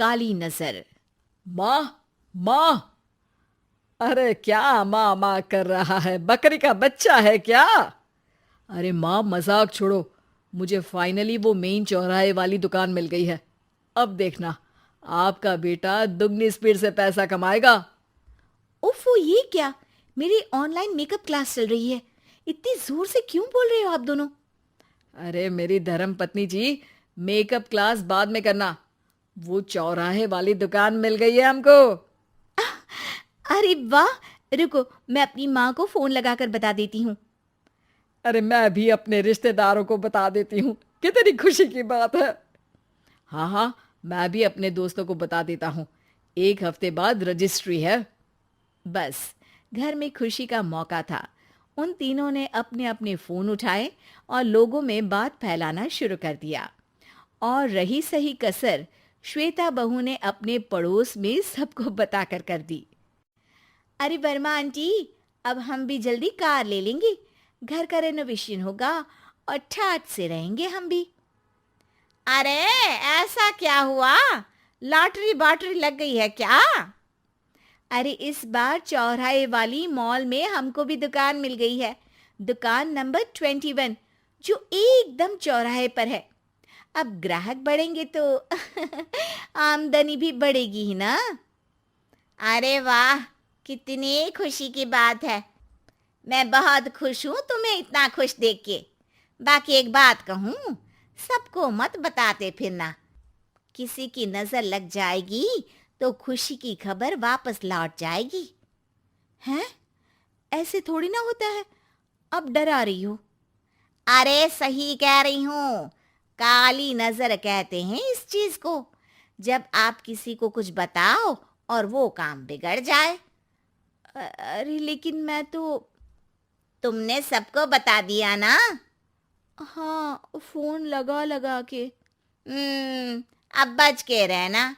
काली नजर। माँ, माँ। अरे क्या माँ माँ कर रहा है? बकरी का बच्चा है क्या? अरे माँ, मजाक छोड़ो। मुझे फाइनली वो मेन चौराहे वाली दुकान मिल गई है। अब देखना, आपका बेटा दुगनी स्पीड से पैसा कमाएगा। उफ़ो, ये क्या? मेरी ऑनलाइन मेकअप क्लास चल रही है। इतनी जोर से क्यों बोल रहे हो आप दोनों? अरे मेरी धर्म पत्नी जी, मेकअप क्लास बाद में करना। वो चौराहे वाली दुकान मिल गई है हमको। अरे वाह! रुको, मैं अपनी माँ को फोन लगाकर बता देती हूँ। अरे मैं भी अपने रिश्तेदारों को बता देती हूँ। कितनी खुशी की बात है। हाँ हाँ, मैं भी अपने दोस्तों को बता देता हूँ। 1 हफ्ते बाद रजिस्ट्री है। बस, घर में खुशी का मौका था। उन तीनों ने अपने अपने फोन उठाए और लोगों में बात फैलाना शुरू कर दिया। और रही सही कसर, श्वेता बहू ने अपने पड़ोस में सबको बताकर कर दी। अरे वर्मा आंटी, अब हम भी जल्दी कार ले लेंगे। घर का रेनोवेशन होगा और ठाट से रहेंगे हम भी। अरे, ऐसा क्या हुआ? लॉटरी बाटरी लग गई है क्या? अरे, इस बार चौराहे वाली मॉल में हमको भी दुकान मिल गई है। दुकान नंबर 21, जो एकदम चौराहे पर है। अब ग्राहक बढ़ेंगे तो आमदनी भी बढ़ेगी ही ना। अरे वाह, कितनी खुशी की बात है। मैं बहुत खुश हूँ तुम्हें इतना खुश देख के। बाकी एक बात कहूँ, सबको मत बताते फिरना। किसी की नजर लग जाएगी तो खुशी की खबर वापस लौट जाएगी। हैं? ऐसे थोड़ी ना होता है। अब डरा रही हो। अरे सही कह रही हूँ। काली नजर कहते हैं इस चीज को, जब आप किसी को कुछ बताओ और वो काम बिगड़ जाए। अरे लेकिन मैं तो। तुमने सबको बता दिया ना? हाँ, फोन लगा लगा के। अब बच के रहना।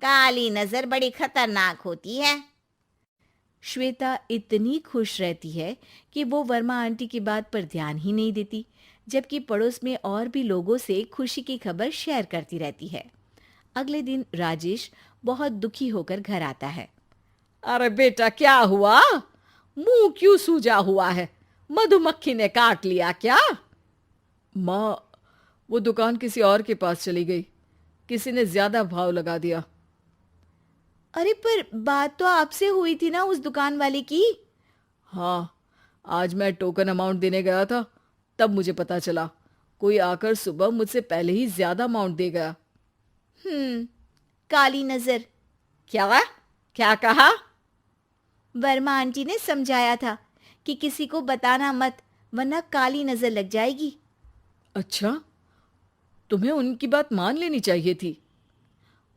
काली नजर बड़ी खतरनाक होती है। श्वेता इतनी खुश रहती है कि वो वर्मा आंटी की बात पर ध्यान ही नहीं देती, जबकि पड़ोस में और भी लोगों से खुशी की खबर शेयर करती रहती है। अगले दिन राजेश बहुत दुखी होकर घर आता है। अरे बेटा, क्या हुआ? मुंह क्यों सूजा हुआ है? मधुमक्खी ने काट लिया क्या? माँ, वो दुकान किसी और के पास चली गई। किसी ने ज्यादा भाव लगा दिया। अरे पर बात तो आपसे हुई थी ना उस दुकान वाले की। हाँ, आज मैं टोकन अमाउंट देने गया था, तब मुझे पता चला। कोई आकर सुबह मुझसे पहले ही ज्यादा अमाउंट दे गया। हम्म, काली नजर। क्या? क्या कहा? वर्मा आंटी ने समझाया था कि किसी को बताना मत, वरना काली नजर लग जाएगी। अच्छा, तुम्हें उनकी बात मान लेनी चाहिए थी।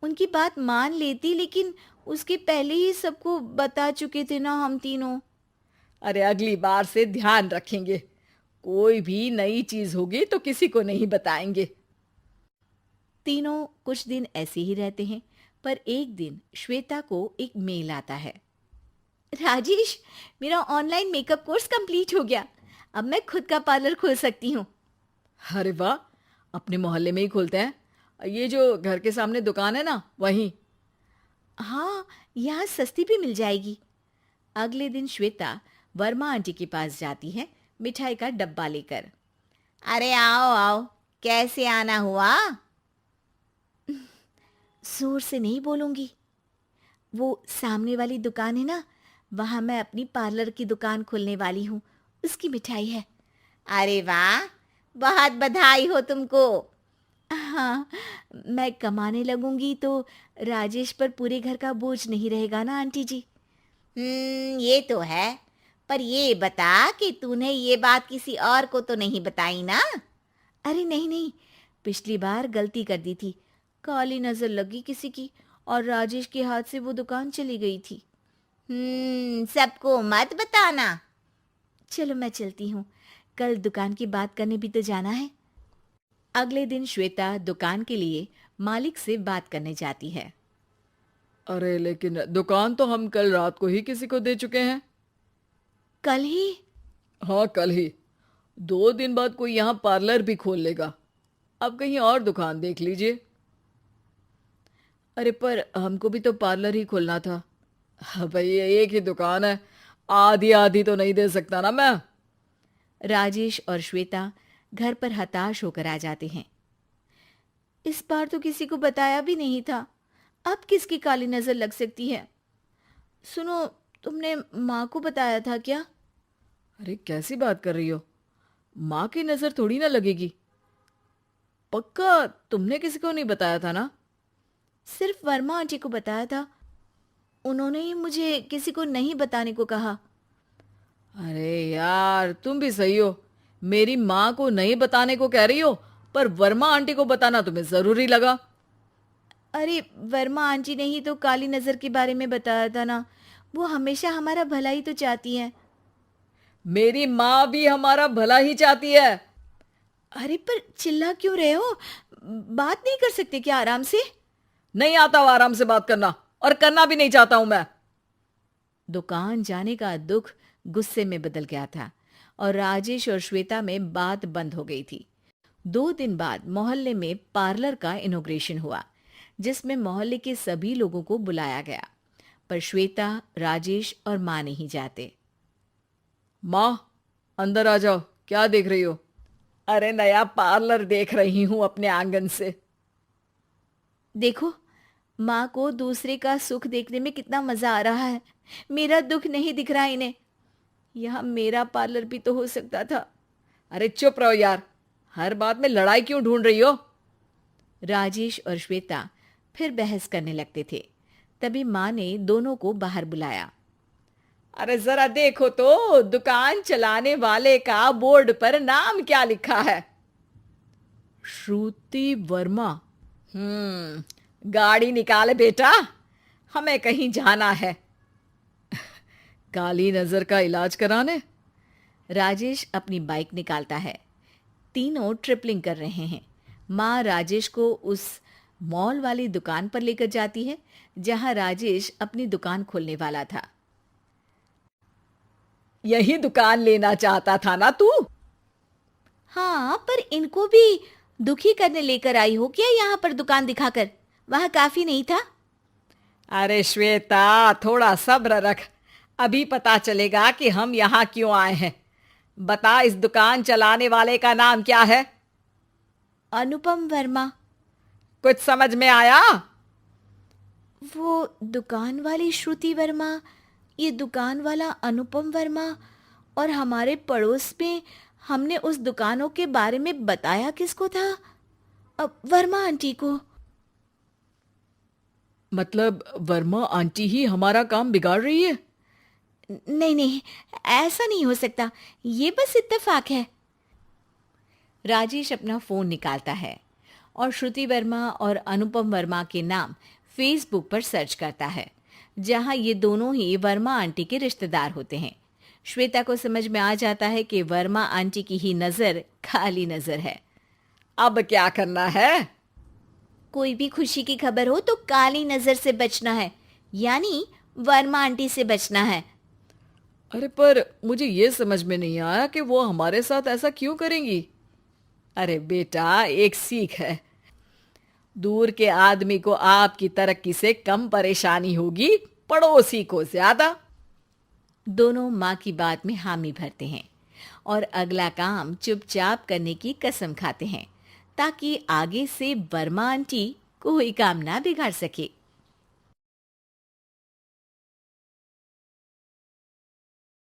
उनकी बात मान लेती, लेकिन उसके पहले ही सबको बता चुके थे ना हम तीनों। अरे अगली बार से ध्यान रखेंगे। कोई भी नई चीज होगी तो किसी को नहीं बताएंगे। तीनों कुछ दिन ऐसे ही रहते हैं, पर एक दिन श्वेता को एक मेल आता है। राजेश, मेरा ऑनलाइन मेकअप कोर्स कंप्लीट हो गया। अब मैं खुद का पार्लर खोल सकती हूँ। अरे वाह, अपने मोहल्ले में ही खोलते हैं। ये जो घर के सामने दुकान है ना, वहीं। हाँ, यहाँ सस्ती भी मिल जाएगी। अगले दिन श्वेता वर्मा आंटी के पास जाती है, मिठाई का डब्बा लेकर। अरे आओ आओ, कैसे आना हुआ? जोर से नहीं बोलूंगी। वो सामने वाली दुकान है ना, वहां मैं अपनी पार्लर की दुकान खोलने वाली हूँ। उसकी मिठाई है। अरे वाह, बहुत बधाई हो तुमको। हाँ, मैं कमाने लगूंगी तो राजेश पर पूरे घर का बोझ नहीं रहेगा ना आंटी जी। ये तो है। पर ये बता कि तूने ये बात किसी और को तो नहीं बताई ना? अरे नहीं नहीं, पिछली बार गलती कर दी थी। काली नजर लगी किसी की और राजेश के हाथ से वो दुकान चली गई थी। सबको मत बताना। चलो मैं चलती हूँ, कल दुकान की बात करने भी तो जाना है। अगले दिन श्वेता दुकान के लिए मालिक से बात करने जाती है। अरे लेकिन दुकान तो हम कल रात को ही किसी को दे चुके हैं। कल ही? हाँ, कल ही। 2 दिन बाद कोई यहाँ पार्लर भी खोल लेगा। अब कहीं और दुकान देख लीजिए। अरे पर हमको भी तो पार्लर ही खोलना था। हाँ भाई, एक ही दुकान है, आधी आधी तो नहीं दे सकता ना मैं। राजेश और श्वेता घर पर हताश होकर आ जाते हैं। इस बार तो किसी को बताया भी नहीं था, अब किसकी काली नजर लग सकती है। सुनो, तुमने माँ को बताया था क्या? अरे कैसी बात कर रही हो, माँ की नज़र थोड़ी ना लगेगी। पक्का तुमने किसी को नहीं बताया था ना? सिर्फ वर्मा आंटी को बताया था, उन्होंने ही मुझे किसी को नहीं बताने को कहा। अरे यार, तुम भी सही हो, मेरी माँ को नहीं बताने को कह रही हो, पर वर्मा आंटी को बताना तुम्हें ज़रूरी लगा। अरे वर्मा आंटी ने ही तो काली नजर के बारे में बताया था ना, वो हमेशा हमारा भला ही तो चाहती हैं। मेरी माँ भी हमारा भला ही चाहती है। अरे पर चिल्ला क्यों रहे हो? बात नहीं कर सकते क्या आराम से? नहीं आता वो आराम से बात करना, और करना भी नहीं चाहता हूं मैं। दुकान जाने का दुख गुस्से में बदल गया था और राजेश और श्वेता में बात बंद हो गई थी। 2 दिन बाद मोहल्ले में पार्लर का इनॉग्रेशन हुआ, जिसमें मोहल्ले के सभी लोगों को बुलाया गया, पर श्वेता, राजेश और माँ नहीं जाते। माँ, अंदर आ जाओ, क्या देख रही हो? अरे नया पार्लर देख रही हूं अपने आंगन से। देखो, माँ को दूसरे का सुख देखने में कितना मजा आ रहा है, मेरा दुख नहीं दिख रहा इन्हें। यहाँ मेरा पार्लर भी तो हो सकता था। अरे चुप रहो यार, हर बात में लड़ाई क्यों ढूंढ रही हो? राजेश और श्वेता फिर बहस करने लगते थे। तभी माँ ने दोनों को बाहर बुलाया। अरे जरा देखो तो, दुकान चलाने वाले का बोर्ड पर नाम क्या लिखा है? श्रुति वर्मा। गाड़ी निकाले बेटा, हमें कहीं जाना है। काली नजर का इलाज कराने? राजेश अपनी बाइक निकालता है। तीनों ट्रिपलिंग कर रहे हैं। माँ राजेश को उस मॉल वाली दुकान पर लेकर जाती है जहां राजेश अपनी दुकान खोलने वाला था। यही दुकान लेना चाहता था ना तू? हाँ, पर इनको भी दुखी करने लेकर आई हो क्या यहाँ पर दुकान दिखाकर? वहाँ काफी नहीं था? अरे श्वेता, थोड़ा सब्र रख, अभी पता चलेगा कि हम यहाँ क्यों आए हैं। बता, इस दुकान चलाने वाले का नाम क्या है? अनुपम वर्मा। कुछ समझ में आया? वो दुकान वाली श्रुति वर्मा, ये दुकान वाला अनुपम वर्मा, और हमारे पड़ोस में हमने उस दुकानों के बारे में बताया किसको था? अब वर्मा आंटी को। मतलब वर्मा आंटी ही हमारा काम बिगाड़ रही है? नहीं नहीं, ऐसा नहीं हो सकता, ये बस इत्तेफाक है। राजेश अपना फोन निकालता है और श्रुति वर्मा और अनुपम वर्मा के नाम फेसबुक पर सर्च करता है, जहां ये दोनों ही वर्मा आंटी के रिश्तेदार होते हैं। श्वेता को समझ में आ जाता है कि वर्मा आंटी की ही नजर खाली नजर है। अब क्या करना है? कोई भी खुशी की खबर हो तो काली नजर से बचना है, यानी वर्मा आंटी से बचना है। अरे पर मुझे ये समझ में नहीं आया कि वो हमारे साथ ऐसा क्यों करेंगी। अरे बेटा, एक सीख है, दूर के आदमी को आपकी तरक्की से कम परेशानी होगी, पड़ोसी को ज्यादा। दोनों माँ की बात में हामी भरते हैं और अगला काम चुपचाप करने की कसम खाते हैं, ताकि आगे से वर्मा आंटी कोई काम ना बिगाड़ सके।